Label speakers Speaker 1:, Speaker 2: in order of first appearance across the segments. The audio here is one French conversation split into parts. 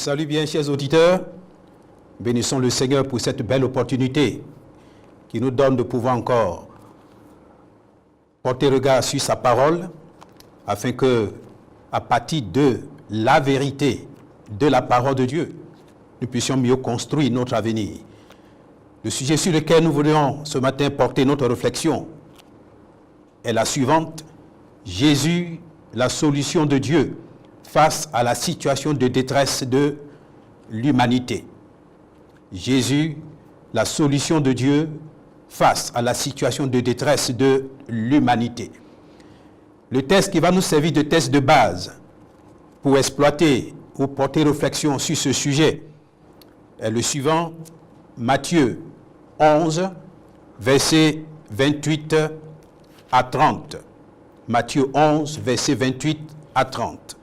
Speaker 1: salue bien, chers auditeurs. Bénissons le Seigneur pour cette belle opportunité qui nous donne de pouvoir encore porter regard sur sa parole, afin que, à partir de la vérité de la parole de Dieu, nous puissions mieux construire notre avenir. Le sujet sur lequel nous voulons ce matin porter notre réflexion est la suivante: Jésus, la solution de Dieu face à la situation de détresse de l'humanité. Jésus, la solution de Dieu face à la situation de détresse de l'humanité. Le texte qui va nous servir de texte de base pour exploiter ou porter réflexion sur ce sujet est le suivant: Matthieu 11, versets 28 à 30. Matthieu 11, versets 28 à 30.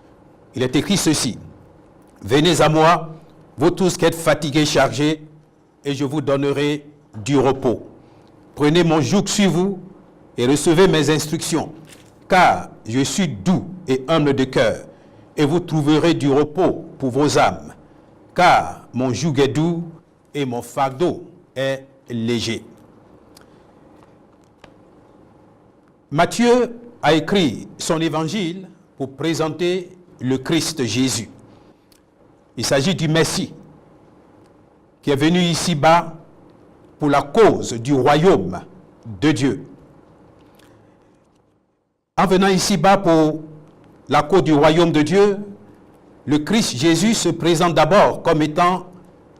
Speaker 1: Il est écrit ceci: Venez à moi, vous tous qui êtes fatigués, chargés, et je vous donnerai du repos. Prenez mon joug sur vous et recevez mes instructions, car je suis doux et humble de cœur, et vous trouverez du repos pour vos âmes, car mon joug est doux et mon fardeau est léger. Matthieu a écrit son évangile pour présenter le Christ Jésus. Il s'agit du Messie qui est venu ici-bas pour la cause du royaume de Dieu. En venant ici-bas pour la cause du royaume de Dieu, le Christ Jésus se présente d'abord comme étant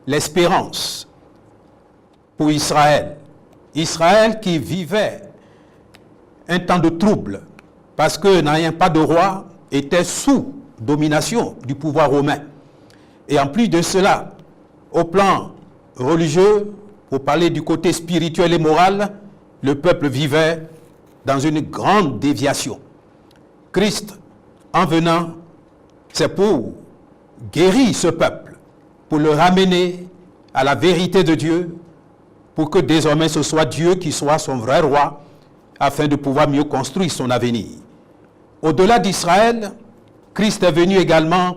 Speaker 1: l'espérance pour Israël. Israël qui vivait un temps de trouble parce que n'ayant pas de roi, était sous domination du pouvoir romain. Et en plus de cela, au plan religieux, pour parler du côté spirituel et moral, le peuple vivait dans une grande déviation. Christ, en venant, c'est pour guérir ce peuple, pour le ramener à la vérité de Dieu, pour que désormais ce soit Dieu qui soit son vrai roi, afin de pouvoir mieux construire son avenir. Au-delà d'Israël, Christ est venu également,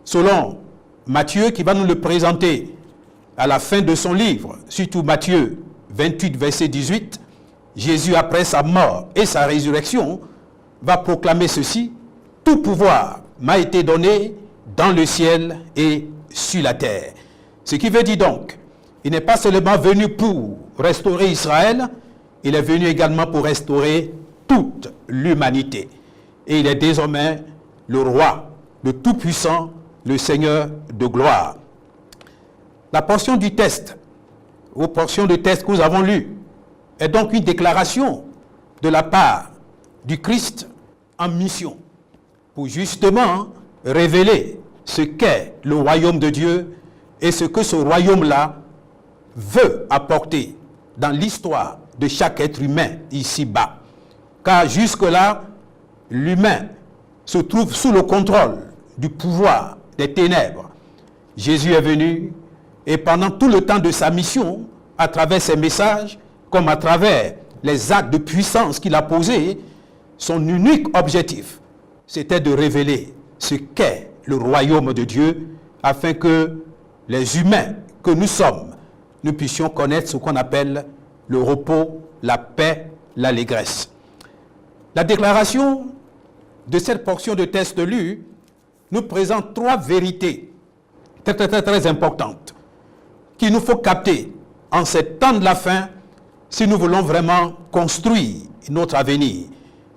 Speaker 1: selon Matthieu, qui va nous le présenter à la fin de son livre, surtout Matthieu 28, verset 18, Jésus, après sa mort et sa résurrection, va proclamer ceci: tout pouvoir m'a été donné dans le ciel et sur la terre. Ce qui veut dire donc, il n'est pas seulement venu pour restaurer Israël, il est venu également pour restaurer toute l'humanité. Et il est désormais le roi, le Tout-Puissant, le Seigneur de gloire. La portion du texte, ou portion de texte que nous avons lue, est donc une déclaration de la part du Christ en mission, pour justement révéler ce qu'est le royaume de Dieu et ce que ce royaume-là veut apporter dans l'histoire de chaque être humain ici-bas. Car jusque-là, l'humain se trouve sous le contrôle du pouvoir des ténèbres. Jésus est venu et pendant tout le temps de sa mission, à travers ses messages, comme à travers les actes de puissance qu'il a posés, son unique objectif, c'était de révéler ce qu'est le royaume de Dieu, afin que les humains que nous sommes, nous puissions connaître ce qu'on appelle le repos, la paix, l'allégresse. La déclaration de cette portion de texte lu nous présente trois vérités très importantes qu'il nous faut capter en ces temps de la fin si nous voulons vraiment construire notre avenir.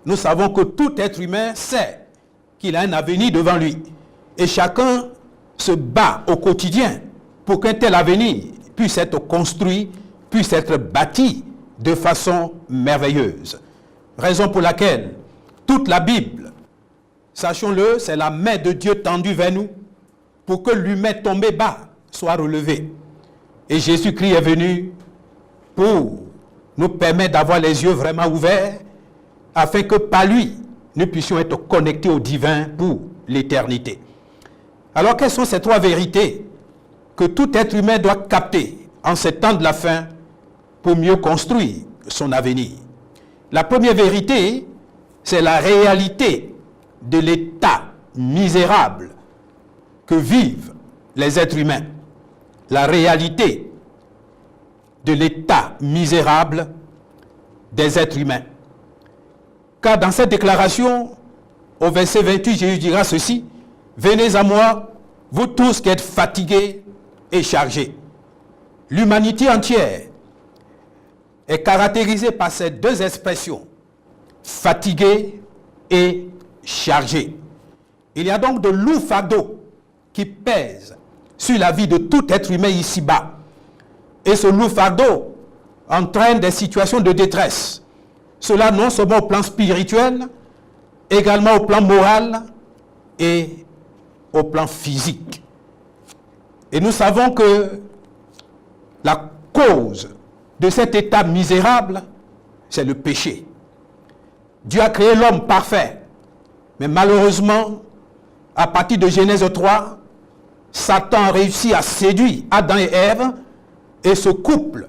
Speaker 1: Nous savons que tout être humain sait qu'il a un avenir devant lui et chacun se bat au quotidien pour qu'un tel avenir puisse être construit, puisse être bâti de façon merveilleuse. Raison pour laquelle toute la Bible, sachons-le, c'est la main de Dieu tendue vers nous pour que l'humain tombé bas soit relevé. Et Jésus-Christ est venu pour nous permettre d'avoir les yeux vraiment ouverts afin que par lui, nous puissions être connectés au divin pour l'éternité. Alors, quelles sont ces trois vérités que tout être humain doit capter en ces temps de la fin pour mieux construire son avenir? La première vérité, c'est la réalité de l'état misérable que vivent les êtres humains, la réalité de l'état misérable des êtres humains. Car dans cette déclaration, au verset 28, Jésus dira ceci: « Venez à moi, vous tous qui êtes fatigués et chargés. » L'humanité entière est caractérisée par ces deux expressions, fatigué et chargé. Il y a donc de lourds fardeaux qui pèsent sur la vie de tout être humain ici-bas. Et ce lourd fardeau entraîne des situations de détresse. Cela non seulement au plan spirituel, également au plan moral et au plan physique. Et nous savons que la cause de cet état misérable, c'est le péché. Dieu a créé l'homme parfait, mais malheureusement, à partir de Genèse 3, Satan a réussi à séduire Adam et Ève, et ce couple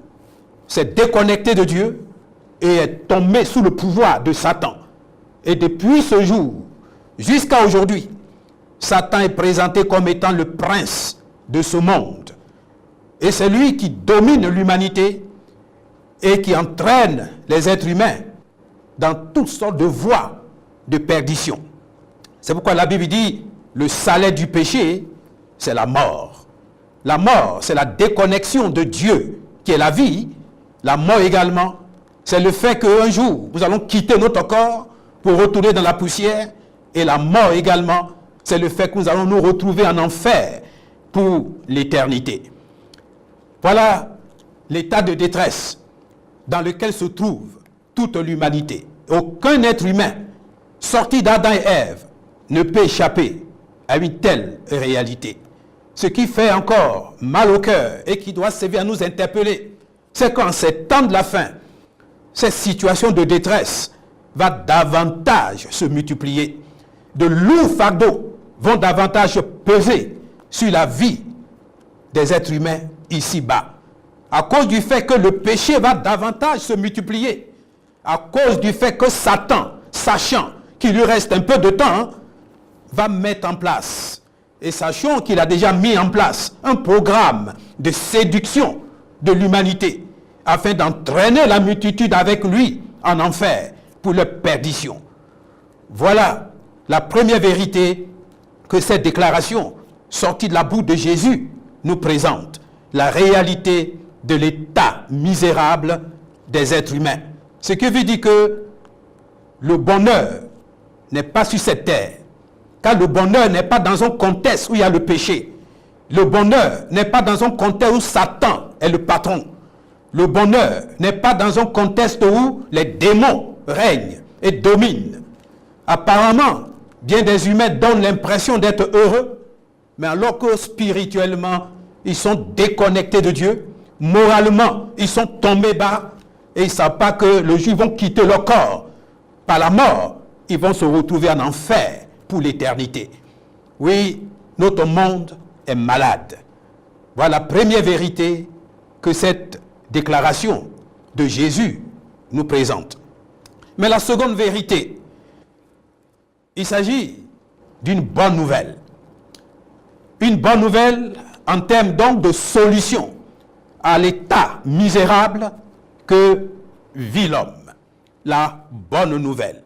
Speaker 1: s'est déconnecté de Dieu et est tombé sous le pouvoir de Satan. Et depuis ce jour, jusqu'à aujourd'hui, Satan est présenté comme étant le prince de ce monde. Et c'est lui qui domine l'humanité et qui entraîne les êtres humains dans toutes sortes de voies de perdition. C'est pourquoi la Bible dit, le salaire du péché, c'est la mort. La mort, c'est la déconnexion de Dieu, qui est la vie. La mort également, c'est le fait qu'un jour, nous allons quitter notre corps pour retourner dans la poussière. Et la mort également, c'est le fait que nous allons nous retrouver en enfer pour l'éternité. Voilà l'état de détresse dans lequel se trouve toute l'humanité. Aucun être humain sorti d'Adam et Ève ne peut échapper à une telle réalité. Ce qui fait encore mal au cœur et qui doit servir à nous interpeller, c'est qu'en ces temps de la fin, cette situation de détresse va davantage se multiplier. De lourds fardeaux vont davantage peser sur la vie des êtres humains ici-bas. À cause du fait que le péché va davantage se multiplier. À cause du fait que Satan, sachant qu'il lui reste un peu de temps, va mettre en place, et sachant qu'il a déjà mis en place un programme de séduction de l'humanité, afin d'entraîner la multitude avec lui en enfer pour leur perdition. Voilà la première vérité que cette déclaration sortie de la bouche de Jésus nous présente. La réalité de l'état misérable des êtres humains. Ce qui veut dire que le bonheur n'est pas sur cette terre. Car le bonheur n'est pas dans un contexte où il y a le péché. Le bonheur n'est pas dans un contexte où Satan est le patron. Le bonheur n'est pas dans un contexte où les démons règnent et dominent. Apparemment, bien des humains donnent l'impression d'être heureux, mais alors que spirituellement, ils sont déconnectés de Dieu. Moralement, ils sont tombés bas et ils ne savent pas que le jour où ils vont quitter leur corps par la mort, ils vont se retrouver en enfer pour l'éternité. Oui, notre monde est malade. Voilà la première vérité que cette déclaration de Jésus nous présente. Mais la seconde vérité, il s'agit d'une bonne nouvelle. Une bonne nouvelle en termes donc de solution à l'état misérable que vit l'homme. La bonne nouvelle.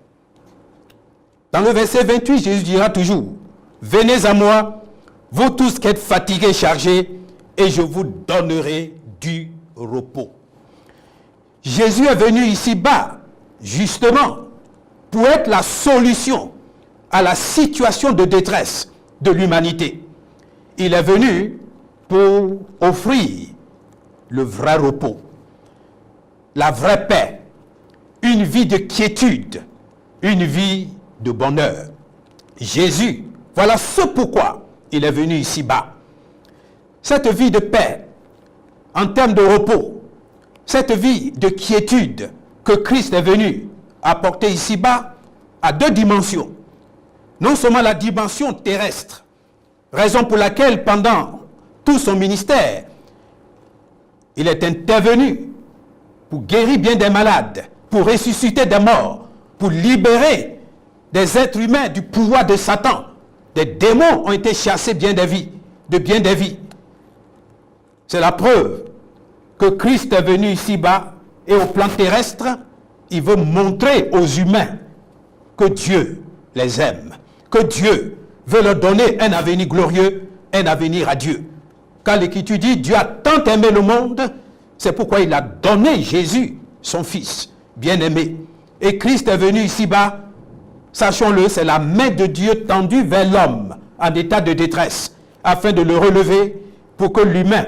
Speaker 1: Dans le verset 28, Jésus dira toujours, « Venez à moi, vous tous qui êtes fatigués et chargés, et je vous donnerai du repos. » Jésus est venu ici-bas, justement, pour être la solution à la situation de détresse de l'humanité. Il est venu pour offrir le vrai repos, la vraie paix, une vie de quiétude, une vie de bonheur. Jésus, voilà ce pourquoi il est venu ici-bas. Cette vie de paix, en termes de repos, cette vie de quiétude que Christ est venu apporter ici-bas, a deux dimensions. Non seulement la dimension terrestre, raison pour laquelle pendant tout son ministère, il est intervenu pour guérir bien des malades, pour ressusciter des morts, pour libérer des êtres humains du pouvoir de Satan. Des démons ont été chassés bien des vies. de bien des vies. C'est la preuve que Christ est venu ici-bas et au plan terrestre, il veut montrer aux humains que Dieu les aime, que Dieu veut leur donner un avenir glorieux, un avenir à Dieu. Car l'Écriture dit, Dieu a tant aimé le monde, c'est pourquoi il a donné Jésus, son Fils, bien-aimé. Et Christ est venu ici-bas, sachons-le, c'est la main de Dieu tendue vers l'homme en état de détresse, afin de le relever pour que l'humain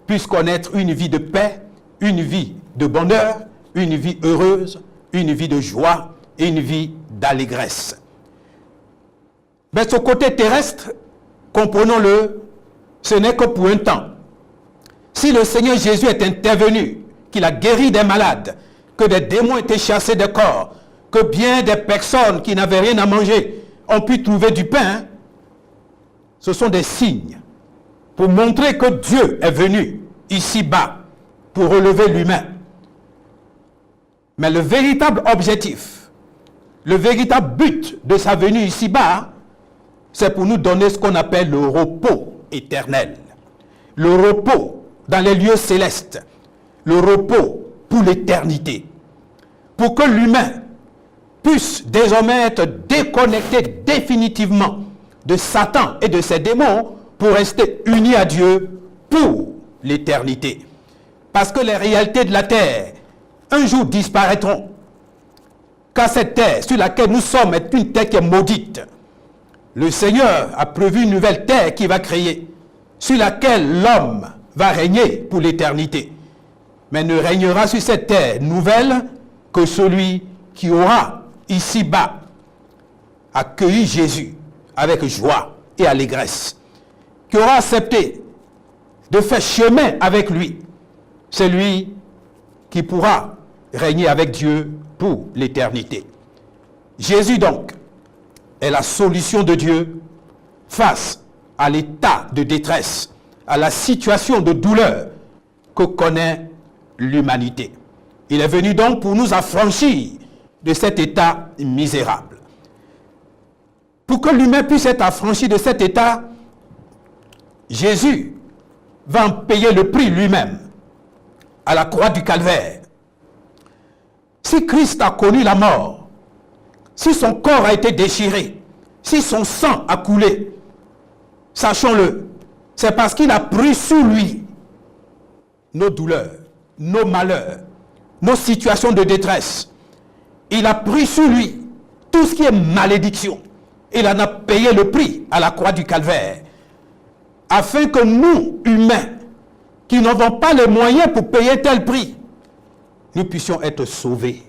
Speaker 1: puisse connaître une vie de paix, une vie de bonheur, une vie heureuse, une vie de joie et une vie d'allégresse. Mais ce côté terrestre, comprenons-le, ce n'est que pour un temps. Si le Seigneur Jésus est intervenu, qu'il a guéri des malades, que des démons étaient chassés des corps, que bien des personnes qui n'avaient rien à manger ont pu trouver du pain, ce sont des signes pour montrer que Dieu est venu ici-bas pour relever l'humain. Mais le véritable objectif, le véritable but de sa venue ici-bas, c'est pour nous donner ce qu'on appelle le repos éternel. Le repos dans les lieux célestes. Le repos pour l'éternité. Pour que l'humain puisse désormais être déconnecté définitivement de Satan et de ses démons pour rester uni à Dieu pour l'éternité. Parce que les réalités de la terre, un jour disparaîtront. Car cette terre sur laquelle nous sommes est une terre qui est maudite. Le Seigneur a prévu une nouvelle terre qui va créer, sur laquelle l'homme va régner pour l'éternité. Mais ne régnera sur cette terre nouvelle que celui qui aura ici-bas accueilli Jésus avec joie et allégresse, qui aura accepté de faire chemin avec lui, c'est lui qui pourra régner avec Dieu pour l'éternité. Jésus donc est la solution de Dieu face à l'état de détresse, à la situation de douleur que connaît l'humanité. Il est venu donc pour nous affranchir de cet état misérable. Pour que l'humain puisse être affranchi de cet état, Jésus va en payer le prix lui-même à la croix du calvaire. Si Christ a connu la mort, si son corps a été déchiré, si son sang a coulé, sachons-le, c'est parce qu'il a pris sur lui nos douleurs, nos malheurs, nos situations de détresse. Il a pris sur lui tout ce qui est malédiction. Il en a payé le prix à la croix du calvaire, afin que nous, humains, qui n'avons pas les moyens pour payer tel prix, nous puissions être sauvés,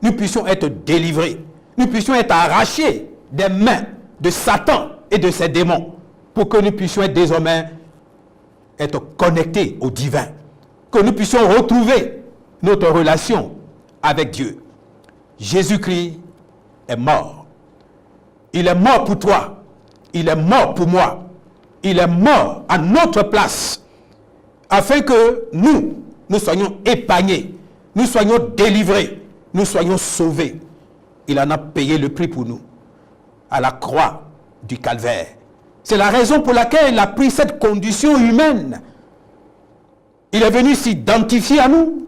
Speaker 1: nous puissions être délivrés, nous puissions être arrachés des mains de Satan et de ses démons, pour que nous puissions être désormais être connectés au divin, que nous puissions retrouver notre relation avec Dieu. Jésus-Christ est mort. Il est mort pour toi. Il est mort pour moi. Il est mort à notre place, afin que nous soyons épargnés, nous soyons délivrés, nous soyons sauvés. Il en a payé le prix pour nous, à la croix du calvaire. C'est la raison pour laquelle il a pris cette condition humaine. Il est venu s'identifier à nous,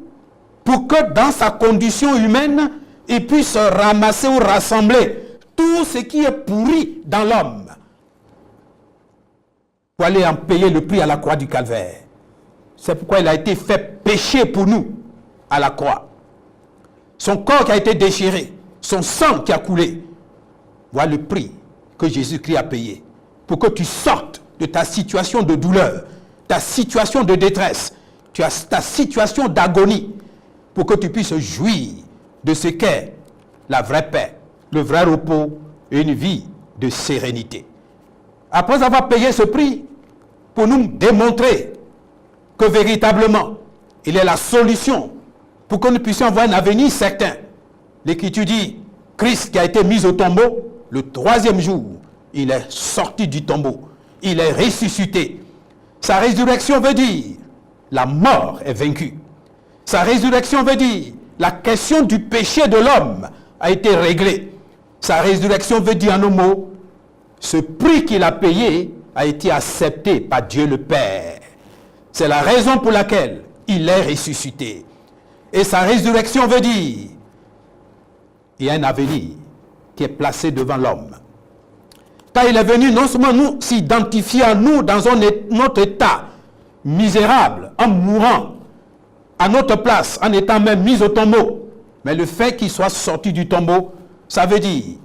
Speaker 1: pour que dans sa condition humaine, il puisse ramasser ou rassembler tout ce qui est pourri dans l'homme, pour aller en payer le prix à la croix du calvaire. C'est pourquoi il a été fait péché pour nous à la croix. Son corps qui a été déchiré, son sang qui a coulé. Voilà le prix que Jésus-Christ a payé pour que tu sortes de ta situation de douleur, ta situation de détresse, ta situation d'agonie, pour que tu puisses jouir de ce qu'est la vraie paix, le vrai repos et une vie de sérénité. Après avoir payé ce prix, pour nous démontrer que véritablement, il est la solution pour que nous puissions avoir un avenir certain. L'Écriture dit, Christ qui a été mis au tombeau, le troisième jour, il est sorti du tombeau. Il est ressuscité. Sa résurrection veut dire, la mort est vaincue. Sa résurrection veut dire, la question du péché de l'homme a été réglée. Sa résurrection veut dire en un mot, ce prix qu'il a payé a été accepté par Dieu le Père. C'est la raison pour laquelle il est ressuscité. Et sa résurrection veut dire qu'il y a un avenir qui est placé devant l'homme. Car il est venu non seulement nous s'identifier à nous dans notre état misérable, en mourant à notre place, en étant même mis au tombeau, mais le fait qu'il soit sorti du tombeau, ça veut dire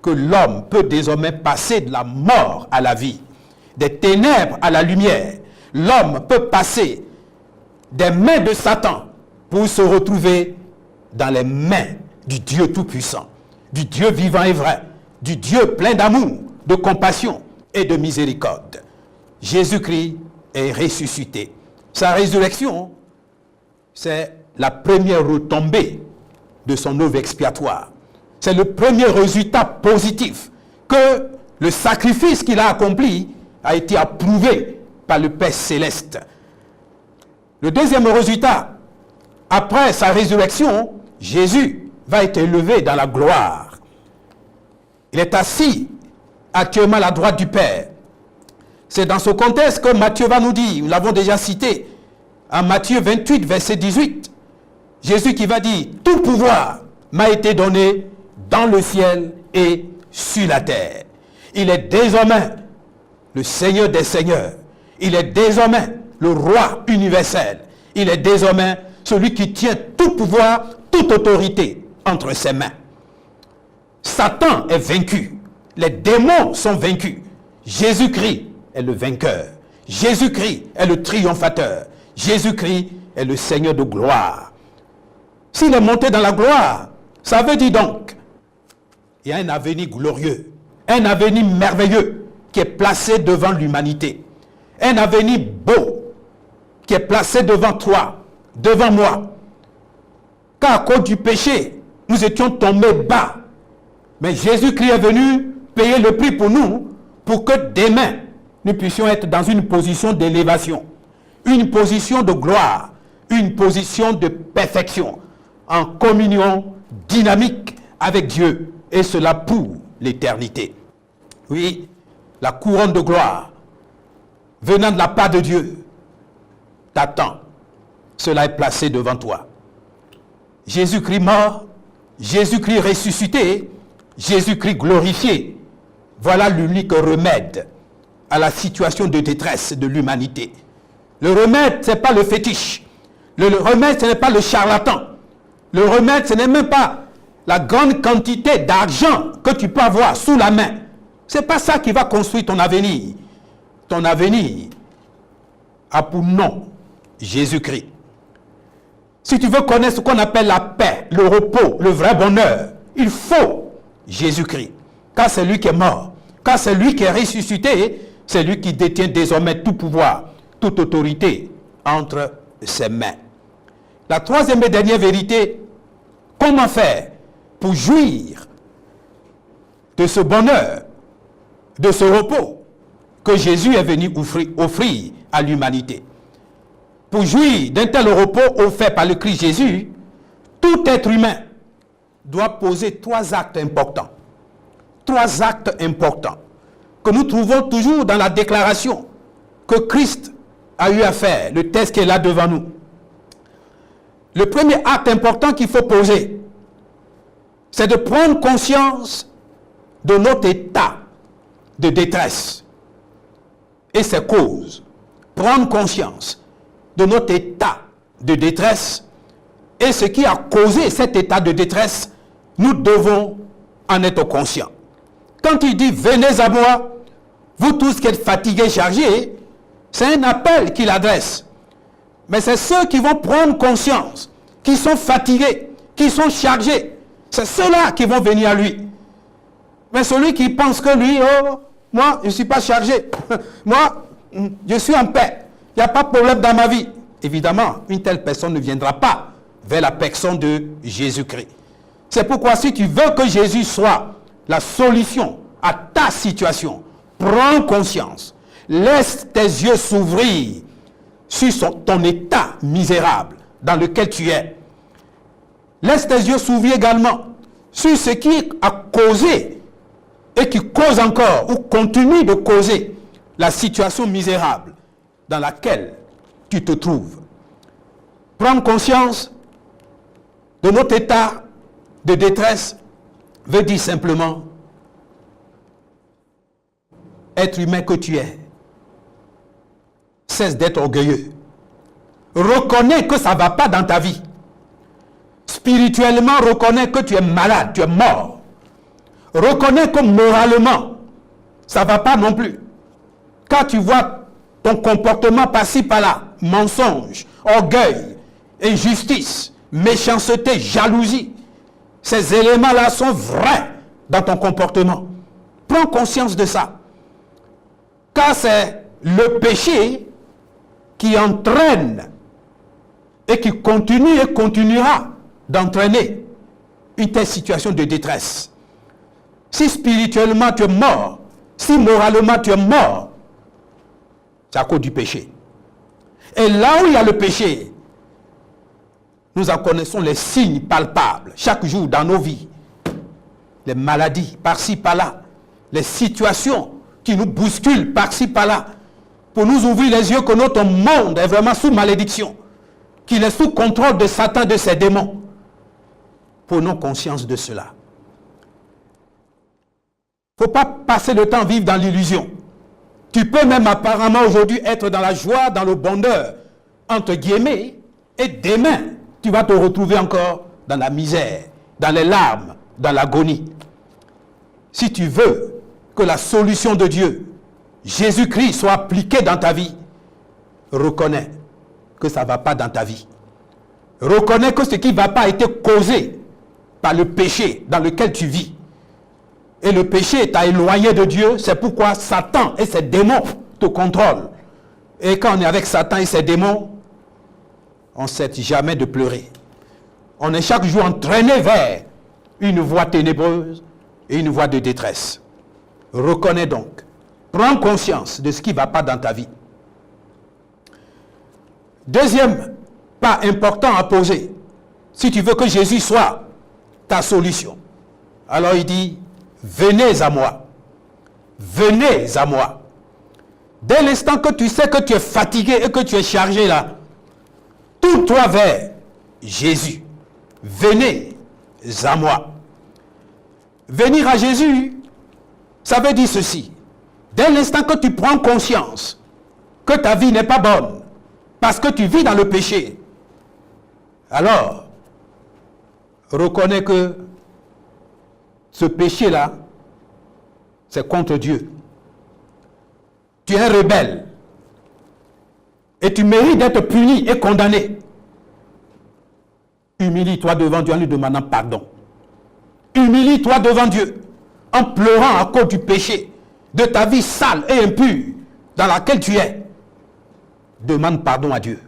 Speaker 1: que l'homme peut désormais passer de la mort à la vie, des ténèbres à la lumière. L'homme peut passer des mains de Satan pour se retrouver dans les mains du Dieu Tout-Puissant, du Dieu vivant et vrai, du Dieu plein d'amour, de compassion et de miséricorde. Jésus-Christ est ressuscité. Sa résurrection, c'est la première retombée de son œuvre expiatoire. C'est le premier résultat positif que le sacrifice qu'il a accompli a été approuvé par le Père Céleste. Le deuxième résultat, après sa résurrection, Jésus va être élevé dans la gloire. Il est assis actuellement à la droite du Père. C'est dans ce contexte que Matthieu va nous dire, nous l'avons déjà cité, en Matthieu 28, verset 18, Jésus qui va dire, « Tout pouvoir m'a été donné dans le ciel et sur la terre. » Il est désormais le Seigneur des Seigneurs. Il est désormais le Roi universel. Il est désormais celui qui tient tout pouvoir, toute autorité entre ses mains. Satan est vaincu. Les démons sont vaincus. Jésus-Christ est le vainqueur. Jésus-Christ est le triomphateur. Jésus-Christ est le Seigneur de gloire. S'il est monté dans la gloire, ça veut dire donc, il y a un avenir glorieux, un avenir merveilleux qui est placé devant l'humanité. Un avenir beau qui est placé devant toi, devant moi. Car à cause du péché, nous étions tombés bas. Mais Jésus-Christ est venu payer le prix pour nous, pour que demain, nous puissions être dans une position d'élévation, une position de gloire, une position de perfection, en communion dynamique avec Dieu, et cela pour l'éternité. Oui, la couronne de gloire venant de la part de Dieu t'attend. Cela est placé devant toi. Jésus-Christ mort, Jésus-Christ ressuscité, Jésus-Christ glorifié. Voilà l'unique remède à la situation de détresse de l'humanité. Le remède, ce n'est pas le fétiche. Le remède, ce n'est pas le charlatan. Le remède, ce n'est même pas la grande quantité d'argent que tu peux avoir sous la main. Ce n'est pas ça qui va construire ton avenir. Ton avenir a pour nom Jésus-Christ. Si tu veux connaître ce qu'on appelle la paix, le repos, le vrai bonheur, il faut Jésus-Christ. Car c'est lui qui est mort. Car c'est lui qui est ressuscité. C'est lui qui détient désormais tout pouvoir, toute autorité entre ses mains. La troisième et dernière vérité, comment faire pour jouir de ce bonheur, de ce repos que Jésus est venu offrir à l'humanité. Pour jouir d'un tel repos offert par le Christ Jésus, tout être humain doit poser trois actes importants. Trois actes importants que nous trouvons toujours dans la déclaration que Christ a eu à faire, le texte qui est là devant nous. Le premier acte important qu'il faut poser, c'est de prendre conscience de notre état de détresse et ses causes. Prendre conscience de notre état de détresse et ce qui a causé cet état de détresse, nous devons en être conscients. Quand il dit « Venez à moi, vous tous qui êtes fatigués, chargés », c'est un appel qu'il adresse. Mais c'est ceux qui vont prendre conscience, qui sont fatigués, qui sont chargés. C'est ceux-là qui vont venir à lui. Mais celui qui pense que lui, oh, moi, je ne suis pas chargé. Moi, je suis en paix. Il n'y a pas de problème dans ma vie. Évidemment, une telle personne ne viendra pas vers la personne de Jésus-Christ. C'est pourquoi si tu veux que Jésus soit la solution à ta situation, prends conscience. Laisse tes yeux s'ouvrir sur ton état misérable dans lequel tu es. Laisse tes yeux s'ouvrir également sur ce qui a causé et qui cause encore ou continue de causer la situation misérable dans laquelle tu te trouves. Prendre conscience de notre état de détresse veut dire simplement être humain que tu es. Cesse d'être orgueilleux. Reconnais que ça ne va pas dans ta vie. Spirituellement, reconnais que tu es malade, tu es mort. Reconnais que moralement, ça ne va pas non plus. Quand tu vois ton comportement par-ci par-là, mensonge, orgueil, injustice, méchanceté, jalousie, ces éléments-là sont vrais dans ton comportement. Prends conscience de ça. Car c'est le péché qui entraîne et qui continue et continuera d'entraîner une telle situation de détresse. Si spirituellement tu es mort, si moralement tu es mort, c'est à cause du péché. Et là où il y a le péché, nous en connaissons les signes palpables chaque jour dans nos vies. Les maladies par-ci par-là, les situations qui nous bousculent par-ci par-là, pour nous ouvrir les yeux que notre monde est vraiment sous malédiction, qu'il est sous contrôle de Satan, de ses démons. Prenons conscience de cela. Il ne faut pas passer le temps à vivre dans l'illusion. Tu peux même apparemment aujourd'hui être dans la joie, dans le bonheur, entre guillemets, et demain, tu vas te retrouver encore dans la misère, dans les larmes, dans l'agonie. Si tu veux que la solution de Dieu, Jésus-Christ, soit appliquée dans ta vie, reconnais que ça ne va pas dans ta vie. Reconnais que ce qui ne va pas a été causé par le péché dans lequel tu vis. Et le péché t'a éloigné de Dieu, c'est pourquoi Satan et ses démons te contrôlent. Et quand on est avec Satan et ses démons, on ne cesse jamais de pleurer. On est chaque jour entraîné vers une voie ténébreuse et une voie de détresse. Reconnais donc, prends conscience de ce qui ne va pas dans ta vie. Deuxième pas important à poser, si tu veux que Jésus soit ta solution, alors il dit, venez à moi. Venez à moi. Dès l'instant que tu sais que tu es fatigué et que tu es chargé là, tourne-toi vers Jésus. Venez à moi. Venir à Jésus, ça veut dire ceci. Dès l'instant que tu prends conscience que ta vie n'est pas bonne, parce que tu vis dans le péché, alors, reconnais que ce péché-là, c'est contre Dieu. Tu es un rebelle. Et tu mérites d'être puni et condamné. Humilie-toi devant Dieu en lui demandant pardon. Humilie-toi devant Dieu en pleurant à cause du péché, de ta vie sale et impure dans laquelle tu es. Demande pardon à Dieu.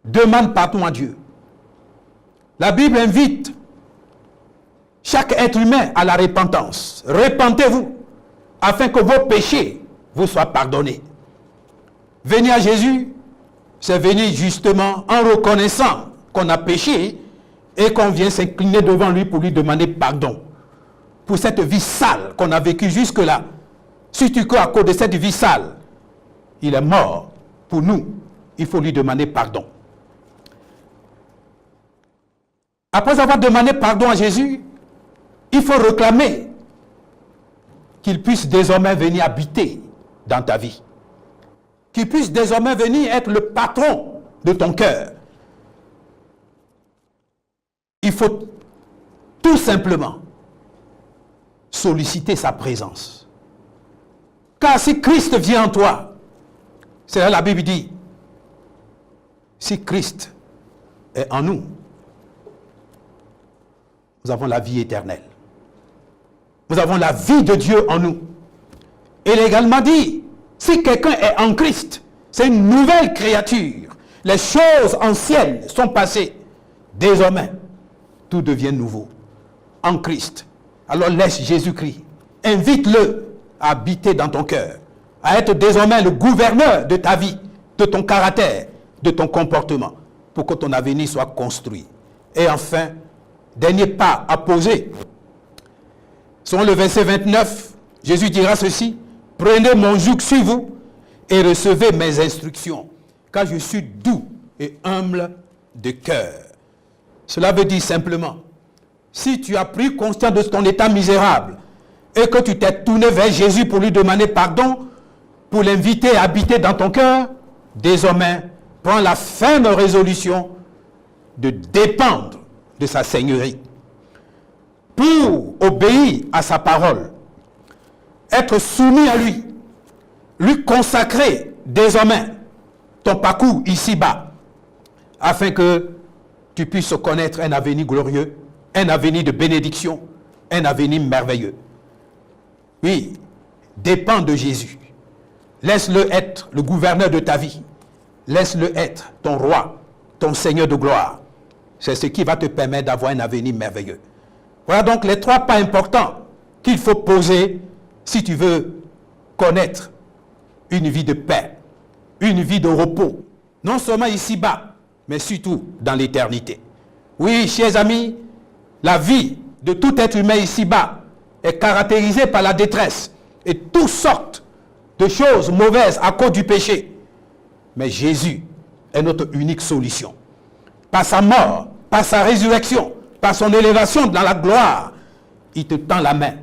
Speaker 1: Demande pardon à Dieu. La Bible invite chaque être humain à la repentance. Repentez-vous afin que vos péchés vous soient pardonnés. Venir à Jésus, c'est venir justement en reconnaissant qu'on a péché et qu'on vient s'incliner devant lui pour lui demander pardon pour cette vie sale qu'on a vécue jusque-là. Surtout qu'à cause de cette vie sale, il est mort pour nous. Il faut lui demander pardon. Après avoir demandé pardon à Jésus, il faut réclamer qu'il puisse désormais venir habiter dans ta vie. Qu'il puisse désormais venir être le patron de ton cœur. Il faut tout simplement solliciter sa présence. Car si Christ vient en toi, c'est là la Bible dit, si Christ est en nous, nous avons la vie éternelle. Nous avons la vie de Dieu en nous. Il est également dit, si quelqu'un est en Christ, c'est une nouvelle créature. Les choses anciennes sont passées. Désormais, tout devient nouveau. En Christ. Alors laisse Jésus-Christ. Invite-le à habiter dans ton cœur. À être désormais le gouverneur de ta vie, de ton caractère, de ton comportement. Pour que ton avenir soit construit. Et enfin, dernier pas à poser. Selon le verset 29, Jésus dira ceci. Prenez mon joug sur vous et recevez mes instructions, car je suis doux et humble de cœur. Cela veut dire simplement, si tu as pris conscience de ton état misérable et que tu t'es tourné vers Jésus pour lui demander pardon, pour l'inviter à habiter dans ton cœur, désormais, prends la ferme résolution de dépendre de sa seigneurie pour obéir à sa parole, être soumis à lui, lui consacrer désormais ton parcours ici-bas, afin que tu puisses connaître un avenir glorieux, un avenir de bénédiction, un avenir merveilleux. Oui, dépends de Jésus. Laisse-le être le gouverneur de ta vie. Laisse-le être ton roi, ton Seigneur de gloire. C'est ce qui va te permettre d'avoir un avenir merveilleux. Voilà donc les 3 pas importants qu'il faut poser si tu veux connaître une vie de paix, une vie de repos, non seulement ici-bas, mais surtout dans l'éternité. Oui, chers amis, la vie de tout être humain ici-bas est caractérisée par la détresse et toutes sortes de choses mauvaises à cause du péché. Mais Jésus est notre unique solution. Par sa mort, par sa résurrection, par son élévation dans la gloire, il te tend la main.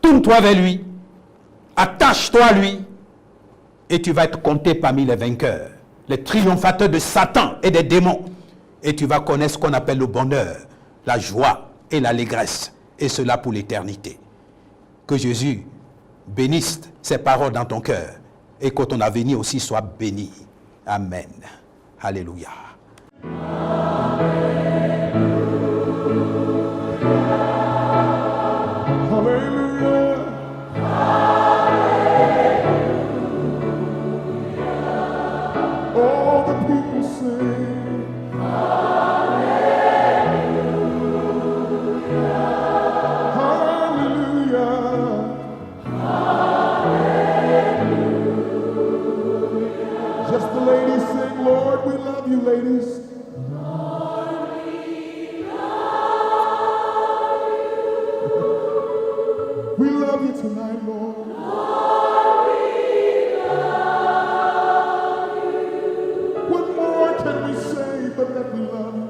Speaker 1: Tourne-toi vers lui, attache-toi à lui, et tu vas être compté parmi les vainqueurs, les triomphateurs de Satan et des démons. Et tu vas connaître ce qu'on appelle le bonheur, la joie et l'allégresse, et cela pour l'éternité. Que Jésus bénisse ses paroles dans ton cœur, et que ton avenir aussi soit béni. Amen. Alléluia.
Speaker 2: Ladies, we love you tonight, Lord. What more can we say but that we love you?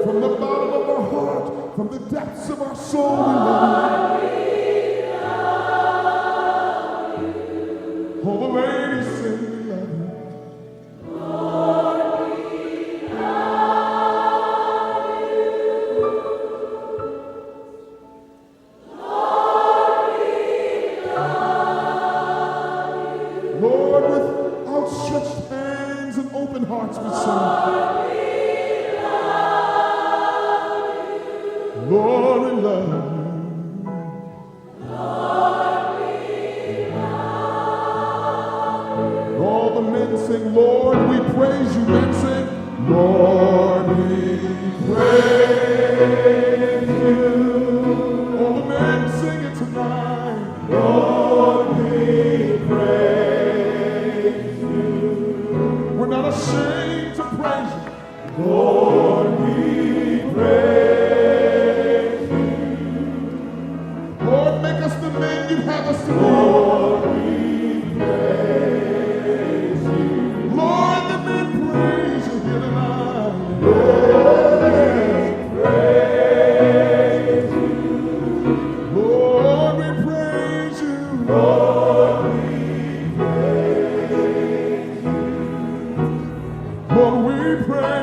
Speaker 2: From the bottom of our heart, from the depths of our soul, we love you. All the ladies say we love you. Lord, with outstretched hands and open hearts we sing. Lord, we love you. All the men sing, Lord, we praise you. Men sing, Lord, we praise you. All the men sing it tonight. Lord, we praise you. We're not ashamed to praise you. Lord, we praise you. Lord, make us the men you have us to be. Lord, we praise you. Lord, the men praise you here tonight. Lord, we praise you. Lord, we praise you. Lord, we praise you. Lord, we praise you.